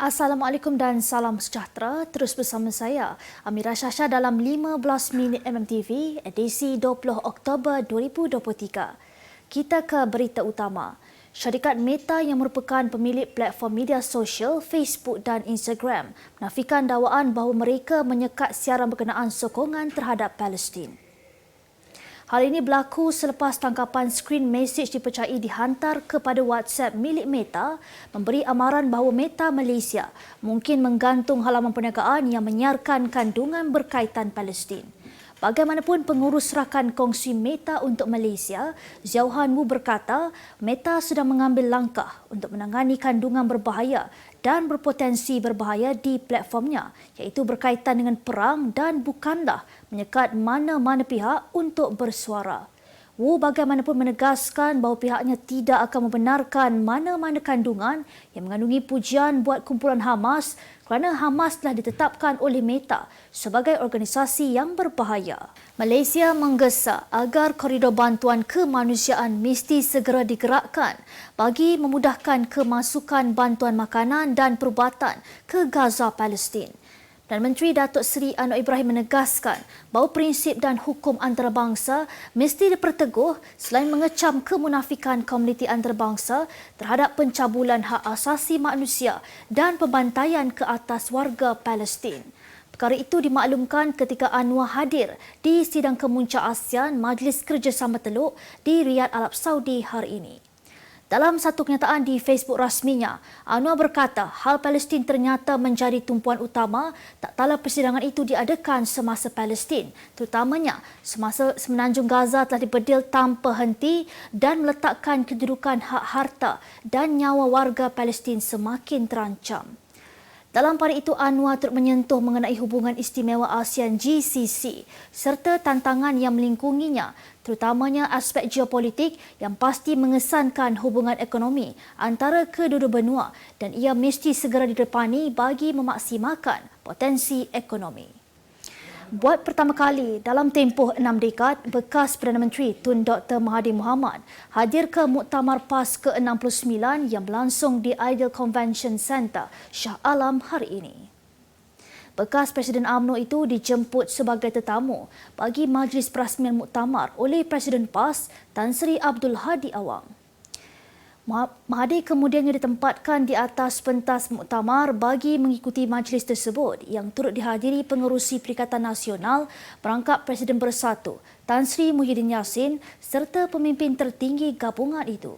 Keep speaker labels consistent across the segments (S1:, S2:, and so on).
S1: Assalamualaikum dan salam sejahtera. Terus bersama saya, Amira Syasha dalam 15 minit MMTV, edisi 20 Oktober 2023. Kita ke berita utama. Syarikat Meta yang merupakan pemilik platform media sosial Facebook dan Instagram menafikan dakwaan bahawa mereka menyekat siaran berkenaan sokongan terhadap Palestin. Hal ini berlaku selepas tangkapan skrin mesej dipercayai dihantar kepada WhatsApp milik Meta memberi amaran bahawa Meta Malaysia mungkin menggantung halaman perniagaan yang menyiarkan kandungan berkaitan Palestin. Bagaimanapun, pengurus rakan kongsi Meta untuk Malaysia, Zhao Wu berkata Meta sedang mengambil langkah untuk menangani kandungan berbahaya dan berpotensi berbahaya di platformnya, iaitu berkaitan dengan perang dan bukanlah menyekat mana-mana pihak untuk bersuara. Wu bagaimanapun menegaskan bahawa pihaknya tidak akan membenarkan mana-mana kandungan yang mengandungi pujian buat kumpulan Hamas kerana Hamas telah ditetapkan oleh Meta sebagai organisasi yang berbahaya. Malaysia menggesa agar koridor bantuan kemanusiaan mesti segera digerakkan bagi memudahkan kemasukan bantuan makanan dan perubatan ke Gaza, Palestin. Dan Menteri Datuk Seri Anwar Ibrahim menegaskan bahawa prinsip dan hukum antarabangsa mesti diperteguh selain mengecam kemunafikan komuniti antarabangsa terhadap pencabulan hak asasi manusia dan pembantaian ke atas warga Palestin. Perkara itu dimaklumkan ketika Anwar hadir di sidang kemuncak ASEAN Majlis Kerjasama Teluk di Riyadh, Arab Saudi hari ini. Dalam satu kenyataan di Facebook rasminya, Anwar berkata hal Palestin ternyata menjadi tumpuan utama tak kala persidangan itu diadakan semasa Palestin, terutamanya semasa Semenanjung Gaza telah dibedil tanpa henti dan meletakkan kedudukan hak harta dan nyawa warga Palestin semakin terancam. Dalam pada itu, Anwar turut menyentuh mengenai hubungan istimewa ASEAN GCC serta tantangan yang melingkunginya, terutamanya aspek geopolitik yang pasti mengesankan hubungan ekonomi antara kedua-dua benua dan ia mesti segera didepani bagi memaksimalkan potensi ekonomi. Buat pertama kali dalam tempoh 6 dekad, bekas Perdana Menteri Tun Dr. Mahathir Mohamad hadir ke Muktamar PAS ke-69 yang berlangsung di Ideal Convention Centre, Shah Alam hari ini. Bekas Presiden UMNO itu dijemput sebagai tetamu bagi majlis perasmian muktamar oleh Presiden PAS Tan Sri Abdul Hadi Awang. Mahathir kemudiannya ditempatkan di atas pentas muktamar bagi mengikuti majlis tersebut yang turut dihadiri pengerusi Perikatan Nasional Perangkap Presiden Bersatu Tan Sri Muhyiddin Yassin serta pemimpin tertinggi gabungan itu.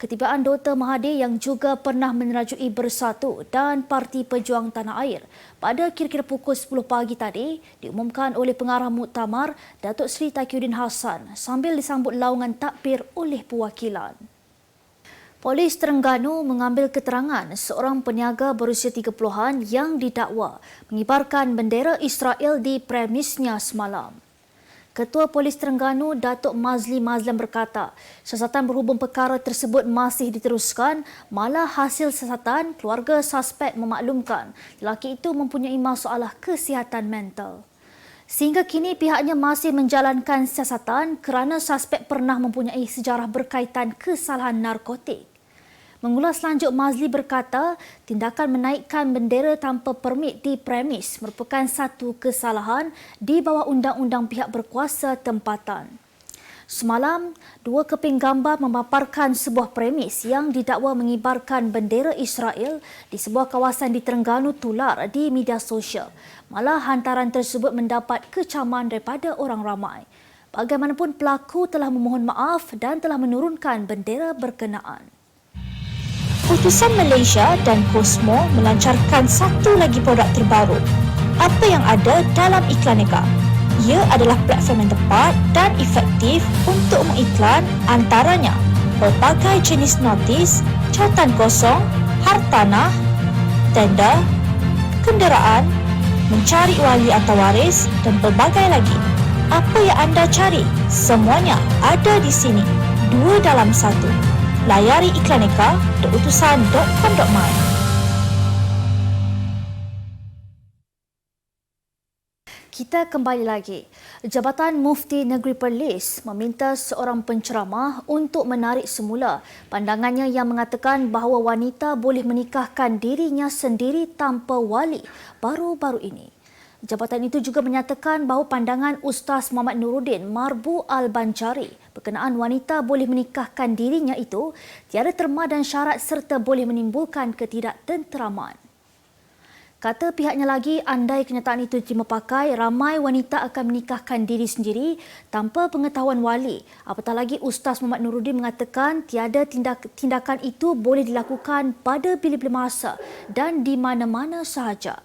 S1: Ketibaan Dr. Mahathir yang juga pernah menerajui Bersatu dan Parti Pejuang Tanah Air pada kira-kira pukul 10 pagi tadi diumumkan oleh pengarah muktamar Datuk Seri Taqiyuddin Hassan sambil disambut laungan takbir oleh perwakilan. Polis Terengganu mengambil keterangan seorang peniaga berusia 30-an yang didakwa mengibarkan bendera Israel di premisnya semalam. Ketua Polis Terengganu, Datuk Mazli Mazlan berkata, siasatan berhubung perkara tersebut masih diteruskan, malah hasil siasatan keluarga suspek memaklumkan lelaki itu mempunyai masalah kesihatan mental. Sehingga kini pihaknya masih menjalankan siasatan kerana suspek pernah mempunyai sejarah berkaitan kesalahan narkotik. Mengulas lanjut, Mazli berkata tindakan menaikkan bendera tanpa permit di premis merupakan satu kesalahan di bawah undang-undang pihak berkuasa tempatan. Semalam, dua keping gambar memaparkan sebuah premis yang didakwa mengibarkan bendera Israel di sebuah kawasan di Terengganu tular di media sosial. Malah hantaran tersebut mendapat kecaman daripada orang ramai. Bagaimanapun, pelaku telah memohon maaf dan telah menurunkan bendera berkenaan.
S2: Utusan Malaysia dan Cosmo melancarkan satu lagi produk terbaru. Apa yang ada dalam Iklaneka? Ia adalah platform yang tepat dan efektif untuk mengiklan antaranya pelbagai jenis notis, cautan kosong, hartanah, tender, kenderaan, mencari wali atau waris dan pelbagai lagi. Apa yang anda cari? Semuanya ada di sini. 2 dalam 1. Layari iklaneka.utusan.com.my.
S1: Kita kembali lagi. Jabatan Mufti Negeri Perlis meminta seorang penceramah untuk menarik semula pandangannya yang mengatakan bahawa wanita boleh menikahkan dirinya sendiri tanpa wali baru-baru ini. Jabatan itu juga menyatakan bahawa pandangan Ustaz Muhammad Nuruddin Marbu Al-Banjari berkenaan wanita boleh menikahkan dirinya itu tiada terma dan syarat serta boleh menimbulkan ketidaktenteraman. Kata pihaknya lagi, andai kenyataan itu diterima pakai, ramai wanita akan menikahkan diri sendiri tanpa pengetahuan wali. Apatah lagi Ustaz Muhammad Nuruddin mengatakan tiada tindakan itu boleh dilakukan pada bila-bila masa dan di mana-mana sahaja.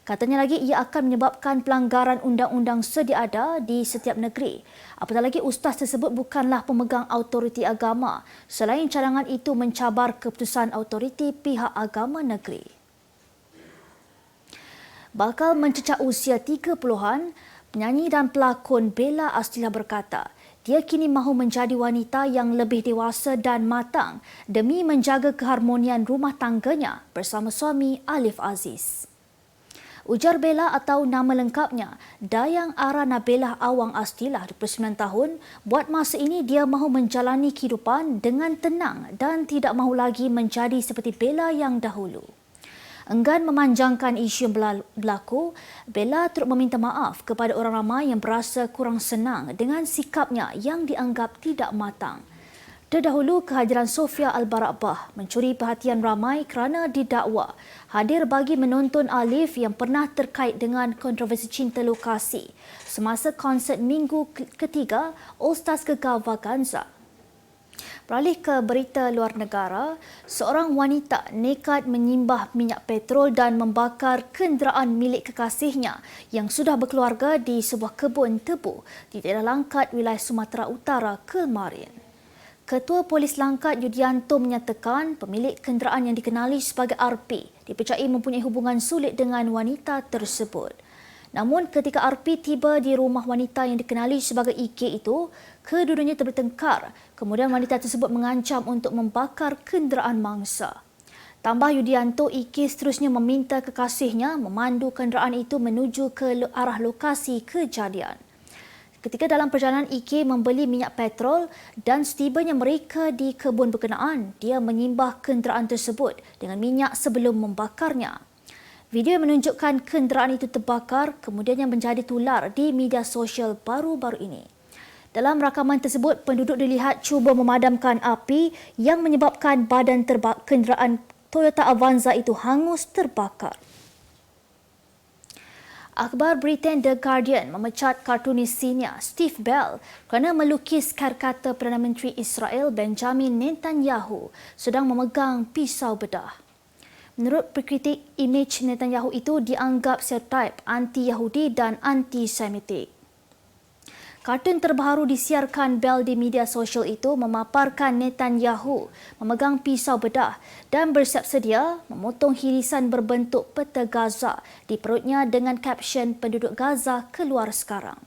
S1: Katanya lagi ia akan menyebabkan pelanggaran undang-undang sedia ada di setiap negeri. Apatah lagi Ustaz tersebut bukanlah pemegang autoriti agama. Selain cadangan itu mencabar keputusan autoriti pihak agama negeri. Bakal mencecah usia 30-an, penyanyi dan pelakon Bella Astilah berkata, dia kini mahu menjadi wanita yang lebih dewasa dan matang demi menjaga keharmonian rumah tangganya bersama suami Alif Aziz. Ujar Bella atau nama lengkapnya, Dayang Ara Nabilah Awang Astilah, 29 tahun, buat masa ini dia mahu menjalani kehidupan dengan tenang dan tidak mahu lagi menjadi seperti Bella yang dahulu. Enggan memanjangkan isu yang berlaku, Bella turut meminta maaf kepada orang ramai yang berasa kurang senang dengan sikapnya yang dianggap tidak matang. Terdahulu, kehadiran Sofia Al-Barakbah mencuri perhatian ramai kerana didakwa hadir bagi menonton Alif yang pernah terkait dengan kontroversi cinta lokasi semasa konsert minggu ketiga All Stars Gegar Vaganza. Beralih ke berita luar negara, seorang wanita nekat menyimbah minyak petrol dan membakar kenderaan milik kekasihnya yang sudah berkeluarga di sebuah kebun tebu di daerah Langkat, wilayah Sumatera Utara kemarin. Ketua Polis Langkat Yudianto menyatakan pemilik kenderaan yang dikenali sebagai RP dipercayai mempunyai hubungan sulit dengan wanita tersebut. Namun ketika RP tiba di rumah wanita yang dikenali sebagai IK itu, kedua-duanya bertengkar. Kemudian wanita tersebut mengancam untuk membakar kenderaan mangsa. Tambah Yudianto, IK seterusnya meminta kekasihnya memandu kenderaan itu menuju ke arah lokasi kejadian. Ketika dalam perjalanan, IK membeli minyak petrol dan setibanya mereka di kebun berkenaan, dia menyimbah kenderaan tersebut dengan minyak sebelum membakarnya. Video yang menunjukkan kenderaan itu terbakar kemudiannya menjadi tular di media sosial baru-baru ini. Dalam rakaman tersebut, penduduk dilihat cuba memadamkan api yang menyebabkan badan kenderaan Toyota Avanza itu hangus terbakar. Akhbar Britain The Guardian memecat kartunis senior Steve Bell kerana melukis karikatur Perdana Menteri Israel Benjamin Netanyahu sedang memegang pisau bedah. Menurut pengkritik, imej Netanyahu itu dianggap stereotip anti-Yahudi dan anti-Semitik. Kartun terbaru disiarkan Bell di media sosial itu memaparkan Netanyahu memegang pisau bedah dan bersiap sedia memotong hirisan berbentuk peta Gaza di perutnya dengan kapsion penduduk Gaza keluar sekarang.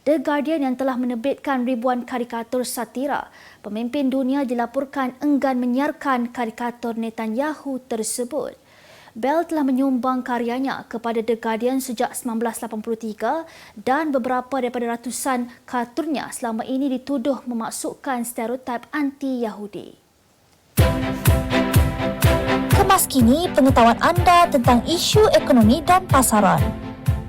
S1: The Guardian yang telah menerbitkan ribuan karikatur satira, pemimpin dunia dilaporkan enggan menyiarkan karikatur Netanyahu tersebut. Bell telah menyumbang karyanya kepada The Guardian sejak 1983 dan beberapa daripada ratusan kartunnya selama ini dituduh memasukkan stereotip anti-Yahudi.
S2: Kemas kini pengetahuan anda tentang isu ekonomi dan pasaran.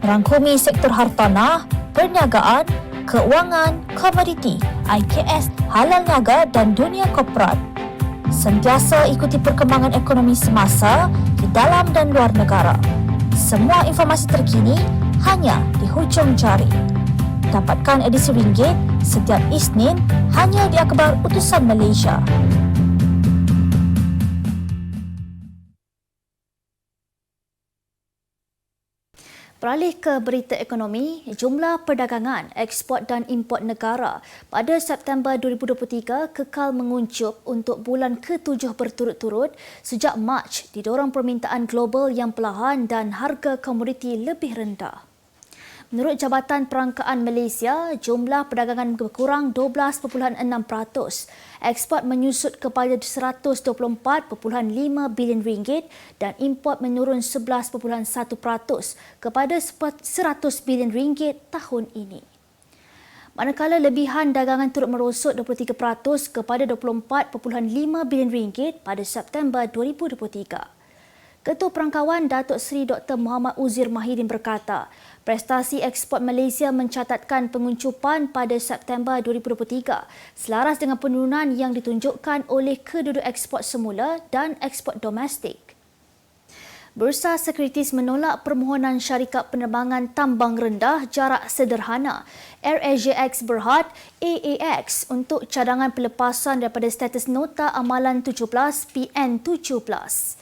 S2: Merangkumi sektor hartanah, perniagaan, keuangan, komoditi, IKS, halal niaga dan dunia korporat. Sentiasa ikuti perkembangan ekonomi semasa di dalam dan luar negara. Semua informasi terkini hanya di hujung jari. Dapatkan edisi ringgit setiap Isnin hanya di Akhbar Utusan Malaysia.
S1: Beralih ke berita ekonomi, jumlah perdagangan, ekspor dan import negara pada September 2023 kekal menguncup untuk bulan ke-7 berturut-turut sejak Mac didorong permintaan global yang perlahan dan harga komoditi lebih rendah. Menurut Jabatan Perangkaan Malaysia, jumlah perdagangan berkurang 12.6%. Ekspor menyusut kepada 124.5 bilion ringgit dan import menurun 11.1% kepada 100 bilion ringgit tahun ini. Manakala lebihan dagangan turut merosot 23% kepada 24.5 bilion ringgit pada September 2023. Ketua Perangkawan Datuk Seri Dr. Muhammad Uzir Mahidin berkata, prestasi ekspor Malaysia mencatatkan penguncupan pada September 2023 selaras dengan penurunan yang ditunjukkan oleh kedua-dua ekspor semula dan ekspor domestik. Bursa Sekuritis menolak permohonan syarikat penerbangan tambang rendah jarak sederhana AirAsia X Berhad AAX untuk cadangan pelepasan daripada status nota amalan 17 PN17.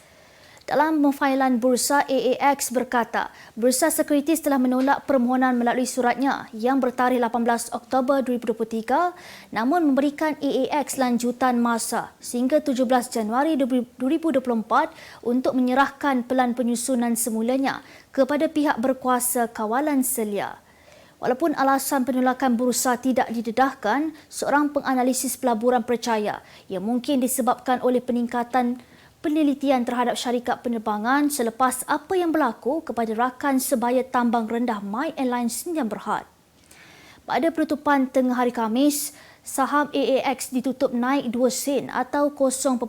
S1: Dalam memfailan bursa, AAX berkata, Bursa Sekuritis telah menolak permohonan melalui suratnya yang bertarikh 18 Oktober 2023 namun memberikan AAX lanjutan masa sehingga 17 Januari 2024 untuk menyerahkan pelan penyusunan semulanya kepada pihak berkuasa kawalan selia. Walaupun alasan penolakan bursa tidak didedahkan, seorang penganalisis pelaburan percaya ia mungkin disebabkan oleh peningkatan penelitian terhadap syarikat penerbangan selepas apa yang berlaku kepada rakan sebaya tambang rendah My Airlines Sdn Bhd. Pada penutupan tengah hari Khamis, saham AAX ditutup naik 2 sen atau 0.89%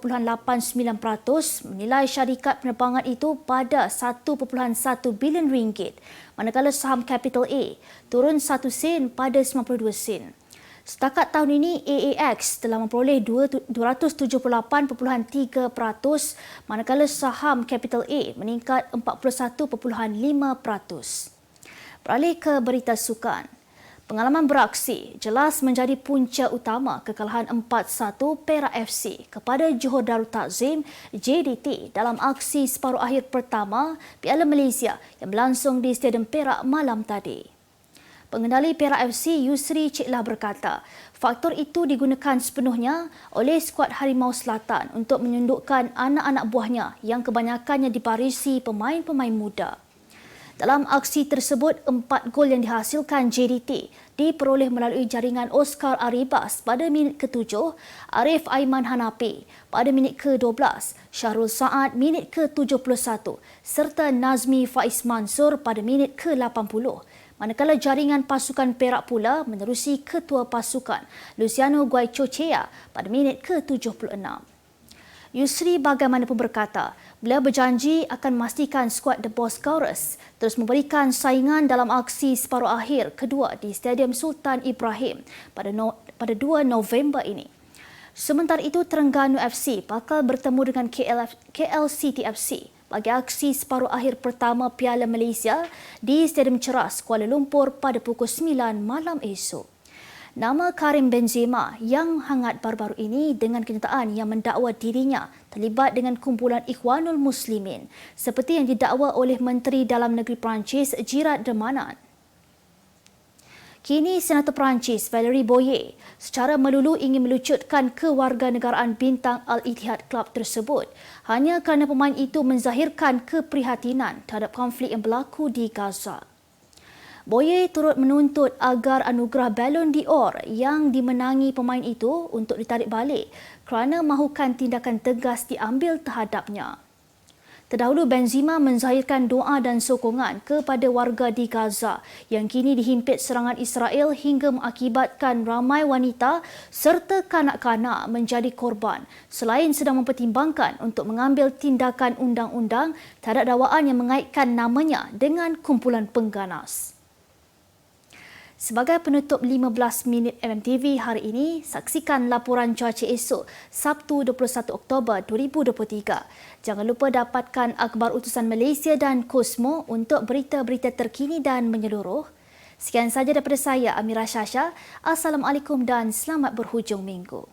S1: menilai syarikat penerbangan itu pada 1.1 bilion ringgit, manakala saham Capital A turun 1 sen pada 92 sen. Setakat tahun ini, AAX telah memperoleh 278.3%, manakala saham Capital A meningkat 41.5%. Beralih ke berita sukan. Pengalaman beraksi jelas menjadi punca utama kekalahan 4-1 Perak FC kepada Johor Darul Takzim JDT dalam aksi separuh akhir pertama Piala Malaysia yang berlangsung di Stadium Perak malam tadi. Pengendali Perak FC Yusri Ciklah berkata, faktor itu digunakan sepenuhnya oleh skuad Harimau Selatan untuk menyundukkan anak-anak buahnya yang kebanyakannya dibarisi pemain-pemain muda. Dalam aksi tersebut, 4 gol yang dihasilkan JDT diperoleh melalui jaringan Oscar Arribas pada minit ke-7, Arif Aiman Hanapi pada minit ke-12, Syahrul Saad minit ke-71 serta Nazmi Faiz Mansur pada minit ke-80. Manakala jaringan pasukan Perak pula menerusi ketua pasukan Luciano Guaicochea pada minit ke-76. Yusri bagaimanapun berkata, beliau berjanji akan memastikan skuad The Boscaurus terus memberikan saingan dalam aksi separuh akhir kedua di Stadium Sultan Ibrahim pada 2 November ini. Sementara itu, Terengganu FC bakal bertemu dengan KL City FC bagi aksi separuh akhir pertama Piala Malaysia di Stadium Ceras, Kuala Lumpur pada pukul 9 malam esok. Nama Karim Benzema yang hangat baru-baru ini dengan kenyataan yang mendakwa dirinya terlibat dengan kumpulan Ikhwanul Muslimin seperti yang didakwa oleh Menteri Dalam Negeri Perancis Gerard Darmanin. Kini Senator Perancis Valérie Boyer secara melulu ingin melucutkan kewarganegaraan bintang Al-Ittihad Club tersebut hanya kerana pemain itu menzahirkan keprihatinan terhadap konflik yang berlaku di Gaza. Boyer turut menuntut agar anugerah Ballon d'Or yang dimenangi pemain itu untuk ditarik balik kerana mahukan tindakan tegas diambil terhadapnya. Terdahulu, Benzema menzahirkan doa dan sokongan kepada warga di Gaza yang kini dihimpit serangan Israel hingga mengakibatkan ramai wanita serta kanak-kanak menjadi korban selain sedang mempertimbangkan untuk mengambil tindakan undang-undang terhadap dakwaan yang mengaitkan namanya dengan kumpulan pengganas. Sebagai penutup 15 minit MMTV hari ini, saksikan laporan cuaca esok Sabtu 21 Oktober 2023. Jangan lupa dapatkan akhbar utusan Malaysia dan Kosmo untuk berita-berita terkini dan menyeluruh. Sekian sahaja daripada saya, Amira Shasha. Assalamualaikum dan selamat berhujung minggu.